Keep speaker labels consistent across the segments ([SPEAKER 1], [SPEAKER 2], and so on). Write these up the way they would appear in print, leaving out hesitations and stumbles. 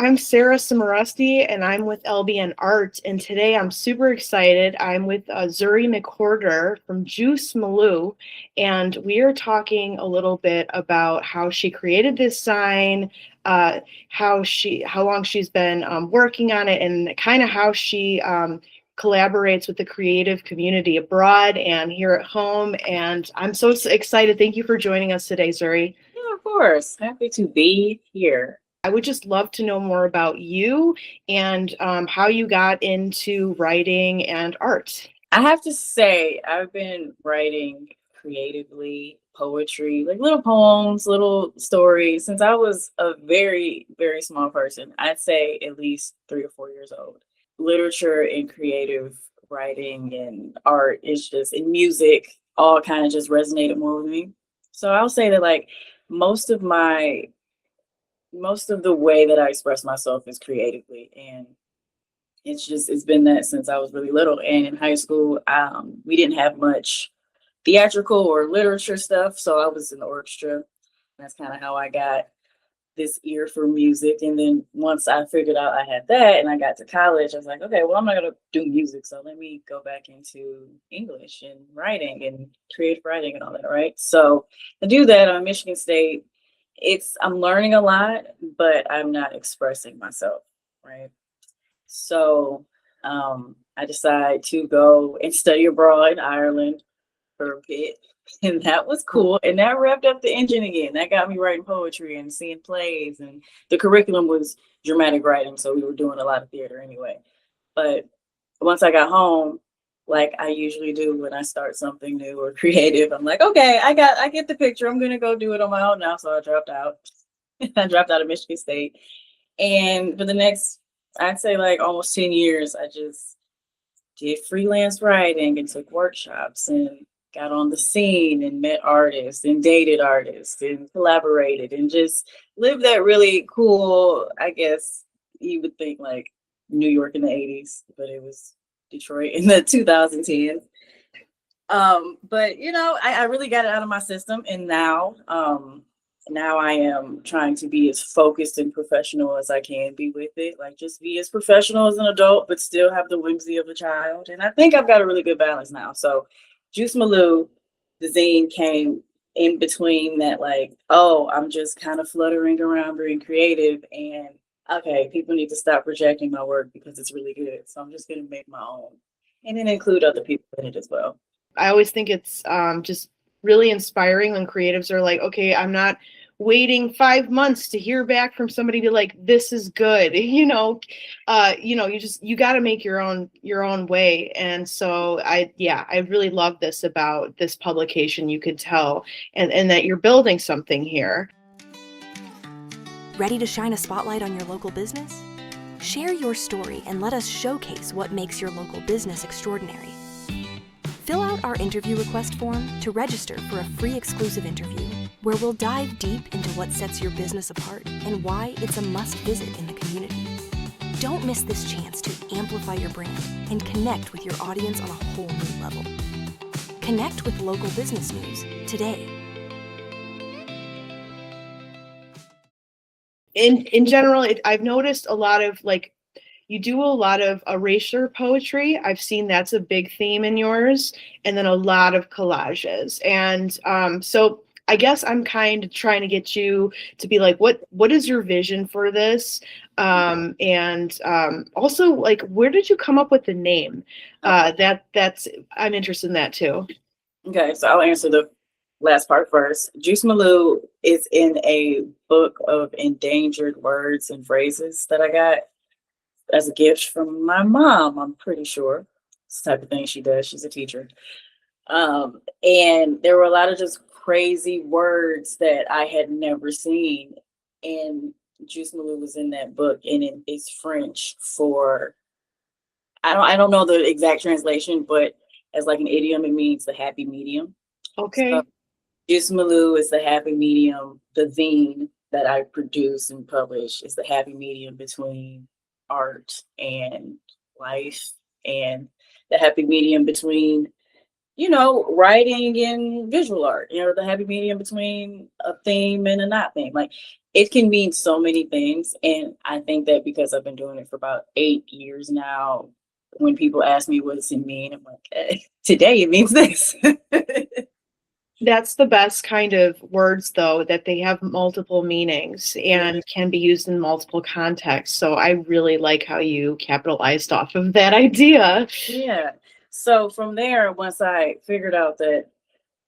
[SPEAKER 1] I'm Sarah Cimaresti, and I'm with LBN Art. And today I'm super excited. I'm with Zuri McWhorter from Juste Milieu, and we are talking a little bit about how she created this sign, how long she's been working on it, and kind of how she collaborates with the creative community abroad and here at home. And I'm so excited. Thank you for joining us today, Zuri.
[SPEAKER 2] Yeah, of course. Happy to be here.
[SPEAKER 1] I would just love to know more about you and how you got into writing and art.
[SPEAKER 2] I have to say, I've been writing creatively, poetry, like little poems, little stories since I was a very, very small person. I'd say at least 3 or 4 years old. Literature and creative writing and art is just, and music all kind of just resonated more with me. So I'll say that like most of my most of the way that I express myself is creatively, and it's been that since I was really little. And in high school, we didn't have much theatrical or literature stuff, so I was in the orchestra. That's kind of how I got this ear for music. And then once I figured out I had that, and I got to college, I was like, okay, well, I'm not gonna do music, so let me go back into English and writing and creative writing and all that, right? So to do that, I'm at Michigan State. I'm learning a lot, but I'm not expressing myself, right? So I decided to go and study abroad in Ireland for a bit, and that was cool. And that revved up the engine again. That got me writing poetry and seeing plays, and the curriculum was dramatic writing, so we were doing a lot of theater anyway. But once I got home, like I usually do when I start something new or creative, I'm like, okay, I get the picture. I'm gonna go do it on my own now. So I dropped out. I dropped out of Michigan State. And for the next, I'd say like almost 10 years, I just did freelance writing and took workshops and got on the scene and met artists and dated artists and collaborated and just lived that really cool, I guess you would think like New York in the 80s, but it was Detroit in the 2010s. But I really got it out of my system, and now I am trying to be as focused and professional as I can be with it. Like just be as professional as an adult, but still have the whimsy of a child. And I think I've got a really good balance now. So Juste Milieu, the zine came in between that, like, oh, I'm just kind of fluttering around being creative, and okay, people need to stop rejecting my work because it's really good. So I'm just gonna make my own and then include other people in it as well.
[SPEAKER 1] I always think it's just really inspiring when creatives are like, okay, I'm not waiting 5 months to hear back from somebody to like, this is good. You got to make your own way. And so I really love this about this publication. You could tell, and that you're building something here.
[SPEAKER 3] Ready to shine a spotlight on your local business? Share your story and let us showcase what makes your local business extraordinary. Fill out our interview request form to register for a free exclusive interview where we'll dive deep into what sets your business apart and why it's a must visit in the community. Don't miss this chance to amplify your brand and connect with your audience on a whole new level. Connect with local business news today.
[SPEAKER 1] In general, I've noticed a lot of like, you do a lot of erasure poetry. I've seen that's a big theme in yours, and then a lot of collages. And so I guess I'm kind of trying to get you to be like, what is your vision for this? And also, like, where did you come up with the name? That's I'm interested in that too.
[SPEAKER 2] Okay, so I'll answer the last part first. Juste Milieu is in a book of endangered words and phrases that I got as a gift from my mom, I'm pretty sure. It's the type of thing she does. She's a teacher. And there were a lot of just crazy words that I had never seen. And Juste Milieu was in that book, and it's French for, I don't know the exact translation, but as like an idiom, it means the happy medium.
[SPEAKER 1] Okay.
[SPEAKER 2] So Juste Milieu is the happy medium. The zine that I produce and publish is the happy medium between art and life, and the happy medium between writing and visual art, the happy medium between a theme and a not theme. Like, it can mean so many things. And I think that because I've been doing it for about 8 years now, when people ask me what does it mean, I'm like, today it means this.
[SPEAKER 1] That's the best kind of words, though, that they have multiple meanings and can be used in multiple contexts. So I really like how you capitalized off of that idea.
[SPEAKER 2] Yeah. So from there, once I figured out that,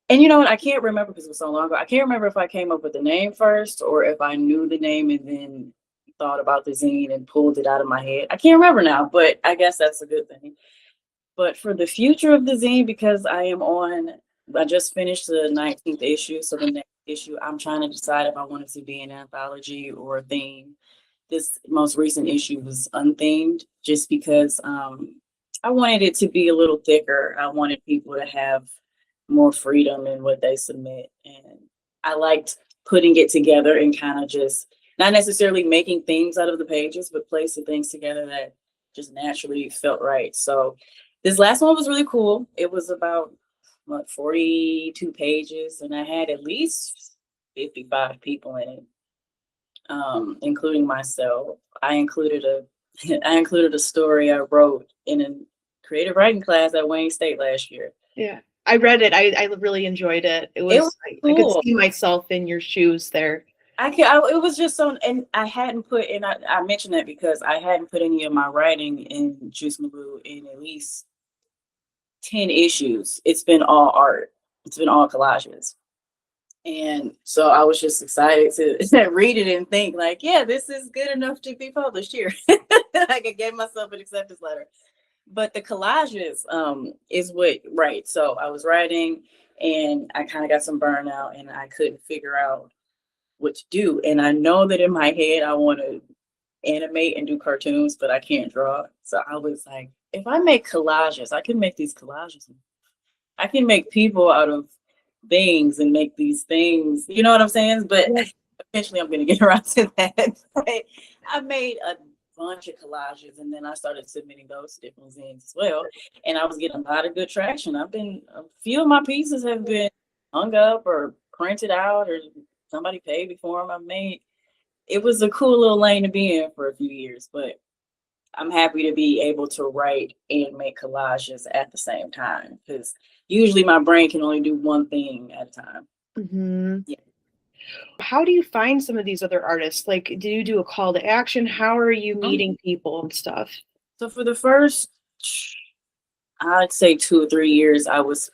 [SPEAKER 2] and you know what, I can't remember because it was so long ago. I can't remember if I came up with the name first or if I knew the name and then thought about the zine and pulled it out of my head. I can't remember now, but I guess that's a good thing. But for the future of the zine, because I just finished the 19th issue. So the next issue, I'm trying to decide if I want it to be an anthology or a theme. This most recent issue was unthemed just because I wanted it to be a little thicker. I wanted people to have more freedom in what they submit. And I liked putting it together and kind of just not necessarily making themes out of the pages, but placing things together that just naturally felt right. So this last one was really cool. It was about 42 pages, and I had at least 55 people in it, including myself. I included a story I wrote in a creative writing class at Wayne State last year.
[SPEAKER 1] Yeah, I read it. I really enjoyed it. It was cool. I could see myself in your shoes there.
[SPEAKER 2] It was just so, and I hadn't put, and I mentioned that because I hadn't put any of my writing in Juste Milieu in at least 10 issues. It's been all art. It's been all collages. And so I was just excited to read it and think like, yeah, this is good enough to be published here. I gave myself an acceptance letter. But the collages is right. So I was writing and I kind of got some burnout and I couldn't figure out what to do. And I know that in my head, I want to animate and do cartoons, but I can't draw. So I was like, if I make collages, I can make these collages. I can make people out of things and make these things, you know what I'm saying? But eventually I'm going to get around to that. I made a bunch of collages and then I started submitting those to different zines as well. And I was getting a lot of good traction. A few of my pieces have been hung up or printed out or somebody paid me for them. It was a cool little lane to be in for a few years, but I'm happy to be able to write and make collages at the same time because usually my brain can only do one thing at a time.
[SPEAKER 1] Mm-hmm.
[SPEAKER 2] Yeah.
[SPEAKER 1] How do you find some of these other artists? Like, do you do a call to action? How are you meeting people and stuff?
[SPEAKER 2] So for the first, I'd say 2 or 3 years, I was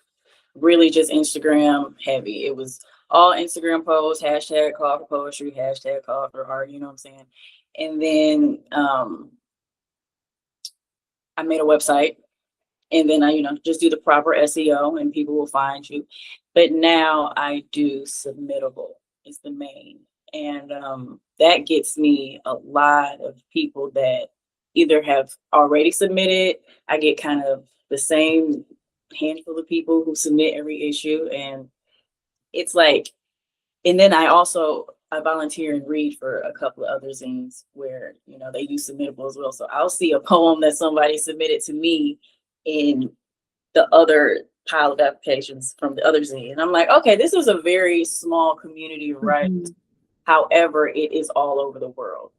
[SPEAKER 2] really just Instagram heavy. It was all Instagram posts, hashtag call for poetry, hashtag call for art, you know what I'm saying? And then I made a website and then I, just do the proper SEO and people will find you. But now I do submittable is the main. And that gets me a lot of people that either have already submitted. I get kind of the same handful of people who submit every issue. And it's like, and then I volunteer and read for a couple of other zines where, they use submittable as well. So I'll see a poem that somebody submitted to me in the other pile of applications from the other zine. And I'm like, okay, this is a very small community of writers. However, it is all over the world.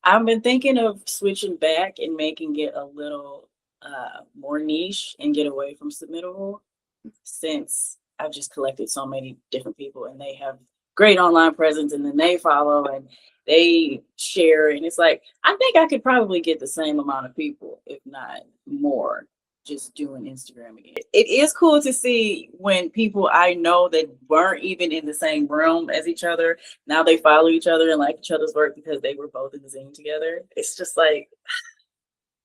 [SPEAKER 2] I've been thinking of switching back and making it a little more niche and get away from submittable since I've just collected so many different people and they have great online presence and then they follow and they share. And it's like, I think I could probably get the same amount of people, if not more, just doing Instagram again. It is cool to see when people I know that weren't even in the same room as each other, now they follow each other and like each other's work because they were both in the zine together. It's just like,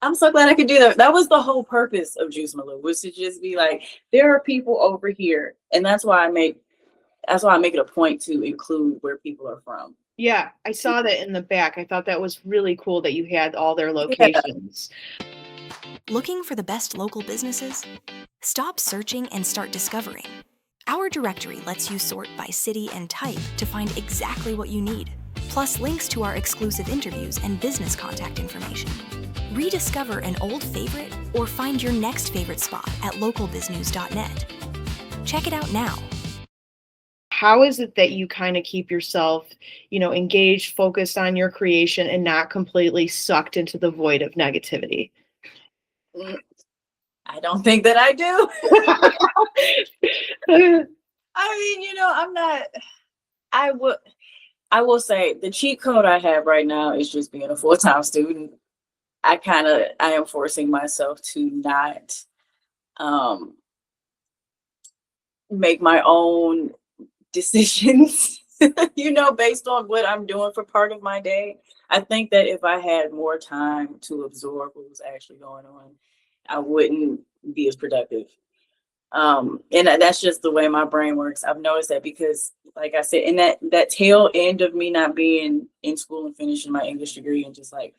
[SPEAKER 2] I'm so glad I could do that. That was the whole purpose of Juste Milieu, was to just be like, there are people over here. And that's why I make it a point to include where people are from.
[SPEAKER 1] Yeah, I saw that in the back. I thought that was really cool that you had all their locations.
[SPEAKER 3] Yeah. Looking for the best local businesses? Stop searching and start discovering. Our directory lets you sort by city and type to find exactly what you need, plus links to our exclusive interviews and business contact information. Rediscover an old favorite or find your next favorite spot at localbiznews.net. Check it out now.
[SPEAKER 1] How is it that you kind of keep yourself, engaged, focused on your creation and not completely sucked into the void of negativity?
[SPEAKER 2] I don't think that I do. I mean, I'm not, I will say the cheat code I have right now is just being a full-time student. I am forcing myself to not make my own decisions, based on what I'm doing for part of my day. I think that if I had more time to absorb what was actually going on, I wouldn't be as productive. And that's just the way my brain works. I've noticed that because, like I said, in that tail end of me not being in school and finishing my English degree and just like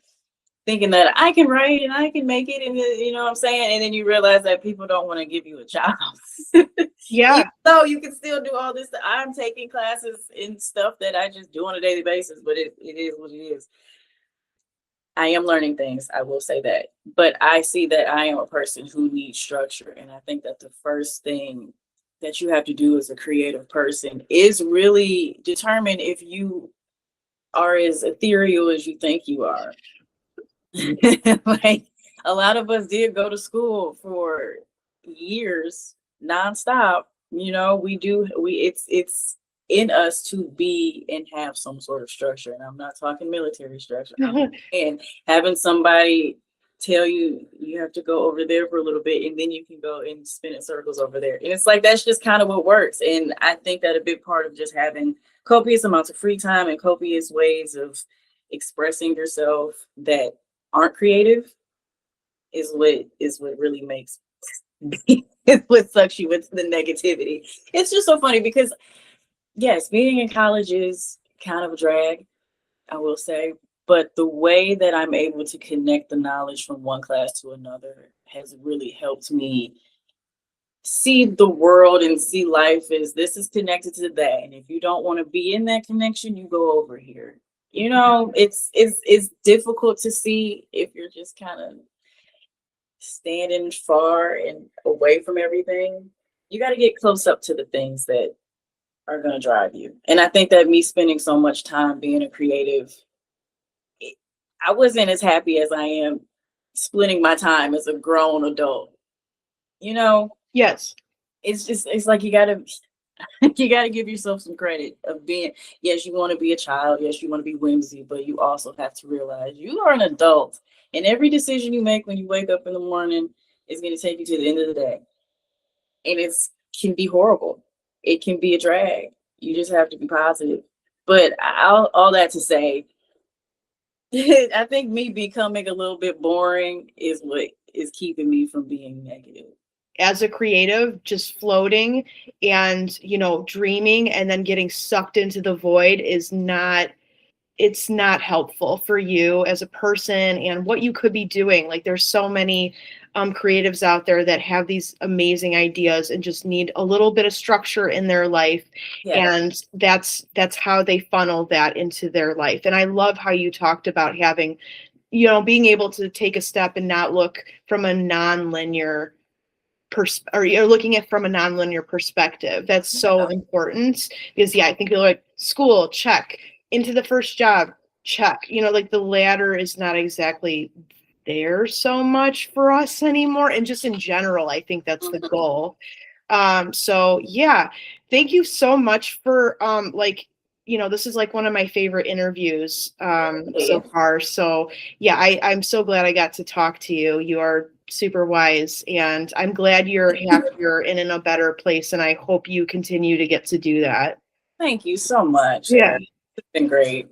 [SPEAKER 2] thinking that I can write and I can make it, and you know what I'm saying? And then you realize that people don't want to give you a job.
[SPEAKER 1] Yeah.
[SPEAKER 2] So you can still do all this. I'm taking classes in stuff that I just do on a daily basis, but it is what it is. I am learning things, I will say that. But I see that I am a person who needs structure. And I think that the first thing that you have to do as a creative person is really determine if you are as ethereal as you think you are. Like a lot of us did go to school for years nonstop. It's in us to be and have some sort of structure. And I'm not talking military structure. And having somebody tell you have to go over there for a little bit and then you can go and spin in circles over there. And it's like that's just kind of what works. And I think that a big part of just having copious amounts of free time and copious ways of expressing yourself that aren't creative is what really makes it's what sucks you into the negativity. It's just so funny because yes, being in college is kind of a drag, I will say, but the way that I'm able to connect the knowledge from one class to another has really helped me see the world and see life as this is connected to that. And if you don't want to be in that connection, you go over here. It's difficult to see if you're just kind of standing far and away from everything. You got to get close up to the things that are going to drive you. And I think that me spending so much time being a creative, I wasn't as happy as I am splitting my time as a grown adult.
[SPEAKER 1] Yes.
[SPEAKER 2] It's like you gotta give yourself some credit of being, yes, you want to be a child, yes, you want to be whimsy, but you also have to realize you are an adult. And every decision you make when you wake up in the morning is going to take you to the end of the day. And it can be horrible. It can be a drag. You just have to be positive. But all that to say, I think me becoming a little bit boring is what is keeping me from being negative.
[SPEAKER 1] As a creative, just floating and, dreaming and then getting sucked into the void it's not helpful for you as a person and what you could be doing. Like there's so many creatives out there that have these amazing ideas and just need a little bit of structure in their life. Yeah. And that's how they funnel that into their life. And I love how you talked about having, being able to take a step and not look from a non-linear or you're looking at from a nonlinear perspective. That's so important because I think you're like school, check, into the first job, check. Like the ladder is not exactly there so much for us anymore. And just in general, I think that's the goal. So yeah, thank you so much for this is like one of my favorite interviews so far. So yeah, I'm so glad I got to talk to you. You are super wise, and I'm glad you're happier and in a better place, and I hope you continue to get to do that.
[SPEAKER 2] Thank you so much.
[SPEAKER 1] Yeah.
[SPEAKER 2] It's been great.